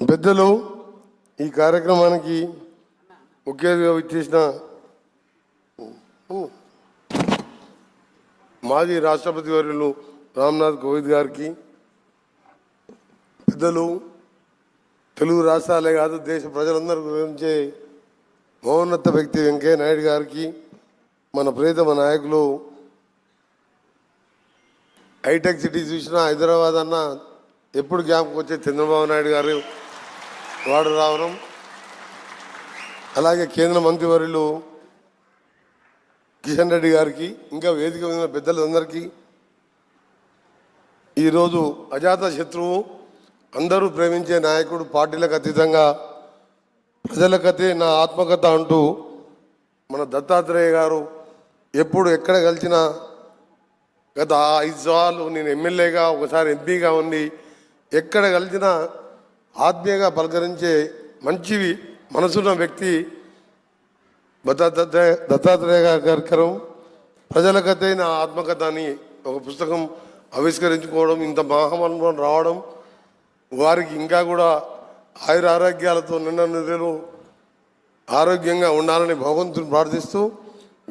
పెద్దలు ఈ కార్యక్రమానికి ముఖ్య అతిథిగా విచ్చేసిన మాజీ రాష్ట్రపతి వర్యులు రామ్నాథ్ కోవింద్ గారికి, పెద్దలు తెలుగు రాష్ట్రాలే కాదు దేశ ప్రజలందరూ గురించే మహోన్నత వ్యక్తి వెంకయ్య నాయుడు గారికి, మన ప్రియతమ నాయకులు హైటెక్ సిటీ చూసిన హైదరాబాద్ అన్న ఎప్పుడు జ్ఞాపకం వచ్చే చంద్రబాబు నాయుడు గారు వాడు రావడం, అలాగే కేంద్ర మంత్రివర్యులు కిషన్ రెడ్డి గారికి, ఇంకా వేదిక మీద పెద్దలందరికీ, ఈరోజు అజాత శత్రువు అందరూ ప్రేమించే నాయకుడు, పార్టీలకు అతీతంగా ప్రజలకతే నా ఆత్మకథ అంటూ మన దత్తాత్రేయ గారు ఎప్పుడు ఎక్కడ కలిసినా గత 5 సార్లు నేను ఎమ్మెల్యేగా ఒకసారి ఎంపీగా ఉండి ఎక్కడ కలిసినా ఆత్మీయంగా పలకరించే మంచి మనసున్న వ్యక్తి దత్తాత్రేయ గారు. ప్రజలకతే నా ఆత్మకథ అని ఒక పుస్తకం ఆవిష్కరించుకోవడం, ఇంత మహామనుభవం రావడం, వారికి ఇంకా కూడా ఆయుర ఆరోగ్యాలతో నిండా నిధులు ఆరోగ్యంగా ఉండాలని భగవంతుని ప్రార్థిస్తూ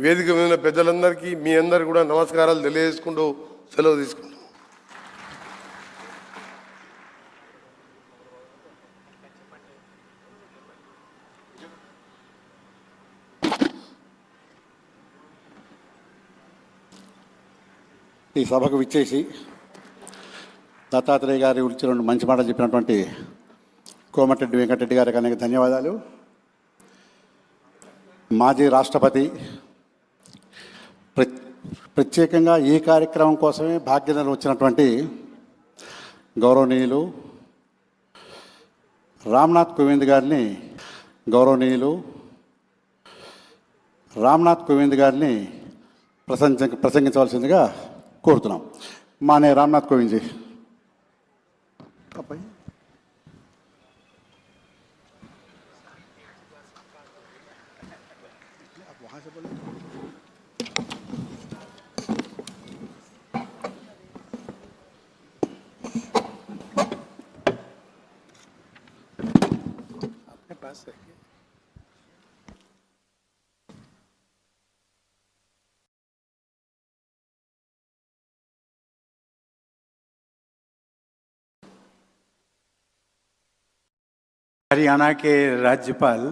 వేదిక మీద పెద్దలందరికీ మీ అందరికీ కూడా నమస్కారాలు తెలియజేసుకుంటూ సెలవు తీసుకుంటాం. ఈ సభకు విచ్చేసి దత్తాత్రేయ గారి గురించి 2 మంచి మాటలు చెప్పినటువంటి కోమటిరెడ్డి వెంకటరెడ్డి గారికి అనేక ధన్యవాదాలు. మాజీ రాష్ట్రపతి ప్రత్యేకంగా ఈ కార్యక్రమం కోసమే భాగ్యనగరం వచ్చినటువంటి గౌరవనీయులు రామ్నాథ్ కోవింద్ గారిని ప్రసంగించవలసిందిగా కోరుతున్నాం. మానే రామ్నాథ్ కోవింద్ జీ. हरियाणा के राज्यपाल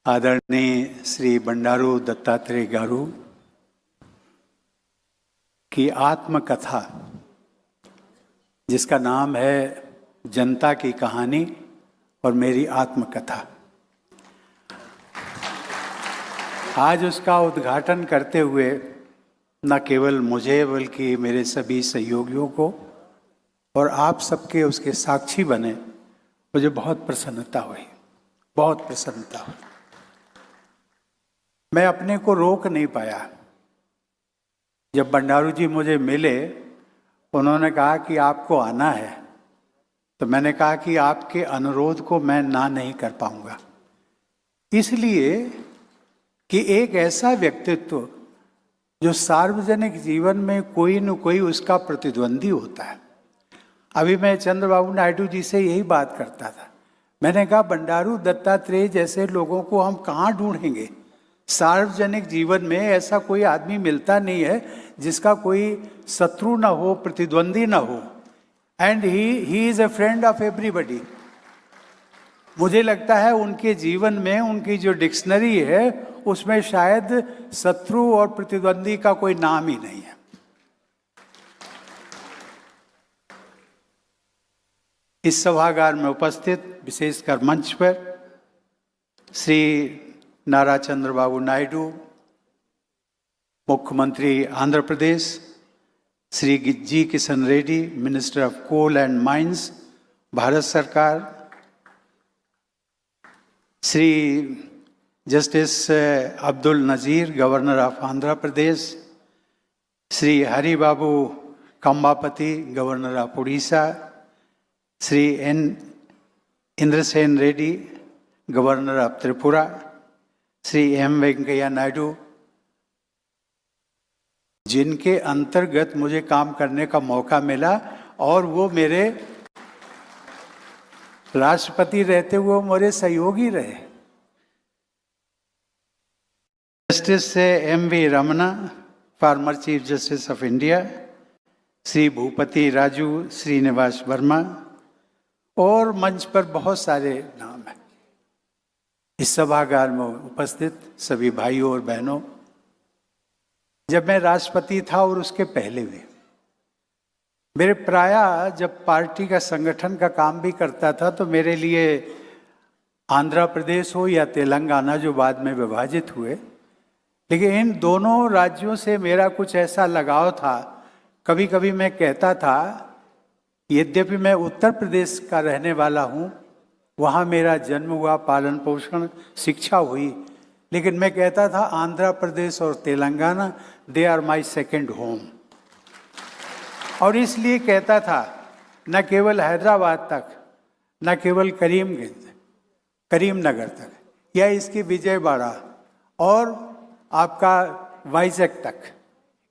आदरणीय श्री बंडारू दत्तात्रेय गारू की आत्मकथा, जिसका नाम है जनता की कहानी और मेरी आत्मकथा, आज उसका उद्घाटन करते हुए न केवल मुझे बल्कि मेरे सभी सहयोगियों को और आप सबके उसके साक्षी बने, मुझे बहुत प्रसन्नता हुई. मैं अपने को रोक नहीं पाया. जब बंडारू जी मुझे मिले, उन्होंने कहा कि आपको आना है, तो मैंने कहा कि आपके अनुरोध को मैं ना नहीं कर पाऊंगा, इसलिए कि एक ऐसा व्यक्तित्व जो सार्वजनिक जीवन में कोई न कोई उसका प्रतिद्वंदी होता है. अभी मैं चंद्रबाबू नायडू जी से यही बात करता था. मैंने कहा बंडारू दत्तात्रेय जैसे लोगों को हम कहाँ ढूंढेंगे. सार्वजनिक जीवन में ऐसा कोई आदमी मिलता नहीं है जिसका कोई शत्रु ना हो, प्रतिद्वंदी ना हो. And he is a friend of everybody. मुझे लगता है उनके जीवन में उनकी जो डिक्शनरी है उसमें शायद शत्रु और प्रतिद्वंदी का कोई नाम ही नहीं है. इस सभागार में उपस्थित विशेषकर मंच पर श्री नारा चंद्रबाबू नायडू, मुख्यमंत्री Andhra Pradesh, Shri G Kishan Reddy, minister of coal and mines, Bharat सरकार, Shri justice Abdul Nazeer, governor of Andhra Pradesh, Shri Hari Babu Kambhampati, governor of Orissa, Shri Indrasena Reddy, governor of Tripura, Shri M Venkaiah Naidu, जिनके अंतर्गत मुझे काम करने का मौका मिला और वो मेरे राष्ट्रपति रहते हुए वो मेरे सहयोगी रहे। Justice M V. Ramana, former chief justice of India, Shri Bhupathi Raju Srinivas Varma, और मंच पर बहुत सारे नाम हैं। इस सभागार में उपस्थित सभी भाइयों और बहनों, जब मैं राष्ट्रपति था और उसके पहले भी मेरे प्राय जब पार्टी का संगठन का काम भी करता था तो मेरे लिए आंध्र प्रदेश हो या तेलंगाना जो बाद में विभाजित हुए, लेकिन इन दोनों राज्यों से मेरा कुछ ऐसा लगाव था। कभी कभी मैं कहता था, यद्यपि मैं उत्तर प्रदेश का रहने वाला हूँ, वहाँ मेरा जन्म हुआ, पालन पोषण शिक्षा हुई, लेकिन मैं कहता था आंध्र प्रदेश और Telangana they are my second home. और इसलिए कहता था न केवल हैदराबाद तक, न केवल करीमनगर तक या इसकी विजयवाड़ा और आपका वाइजैक तक,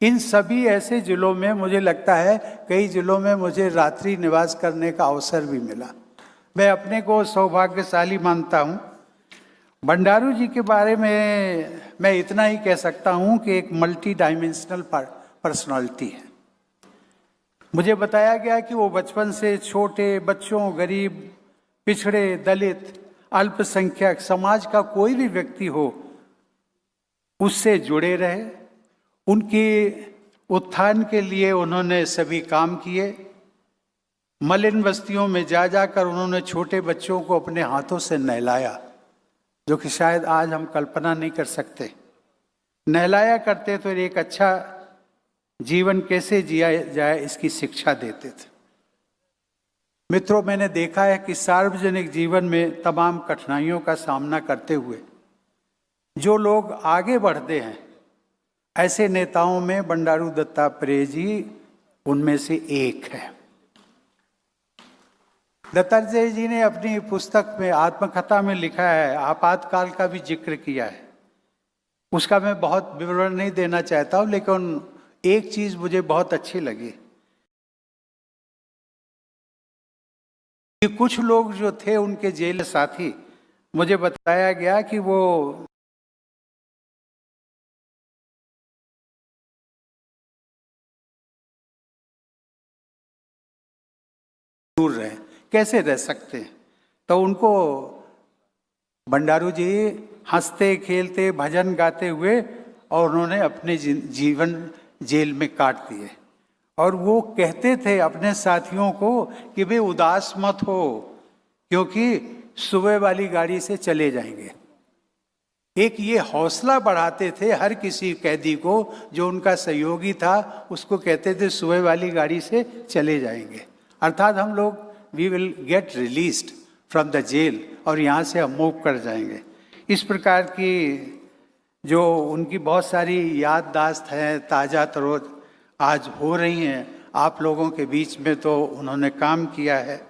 इन सभी ऐसे जिलों में मुझे लगता है कई जिलों में मुझे रात्रि निवास करने का अवसर भी मिला। मैं अपने को सौभाग्यशाली मानता हूँ। बंडारू जी के बारे में मैं इतना ही कह सकता हूँ कि एक मल्टी डायमेंशनल पर्सनालिटी है। मुझे बताया गया कि वो बचपन से छोटे बच्चों, गरीब, पिछड़े, दलित, अल्पसंख्यक, समाज का कोई भी व्यक्ति हो, उससे जुड़े रहे। उनके उत्थान के लिए उन्होंने सभी काम किए। मलिन बस्तियों में जा जाकर उन्होंने छोटे बच्चों को अपने हाथों से नहलाया, जो कि शायद आज हम कल्पना नहीं कर सकते। नहलाया करते तो एक अच्छा जीवन कैसे जिया जाए इसकी शिक्षा देते थे। मित्रों, मैंने देखा है कि सार्वजनिक जीवन में तमाम कठिनाइयों का सामना करते हुए जो लोग आगे बढ़ते हैं, ऐसे नेताओं में बंडारू दत्तात्रेय जी उनमें से एक है। दत्तात्रेय जी ने अपनी पुस्तक में, आत्मकथा में लिखा है, आपातकाल का भी जिक्र किया है। उसका मैं बहुत विवरण नहीं देना चाहता हूँ, लेकिन एक चीज मुझे बहुत अच्छी लगी कि कुछ लोग जो थे उनके जेल साथी, मुझे बताया गया कि वो दूर रहे, कैसे रह सकते हैं। तो उनको बंडारू जी हंसते खेलते भजन गाते हुए और उन्होंने अपने जीवन जेल में काट दिए। और वो कहते थे अपने साथियों को कि वे उदास मत हो, क्योंकि सुबह वाली गाड़ी से चले जाएंगे। एक ये हौसला बढ़ाते थे हर किसी कैदी को, जो उनका सहयोगी था उसको कहते थे सुबह वाली गाड़ी से चले जाएंगे, अर्थात हम लोग we will get released from the jail और यहाँ से हम मूव कर जाएंगे। इस प्रकार की जो उनकी बहुत सारी याददाश्त हैं, ताज़ा तरोज आज हो रही हैं आप लोगों के बीच में, तो उन्होंने काम किया है।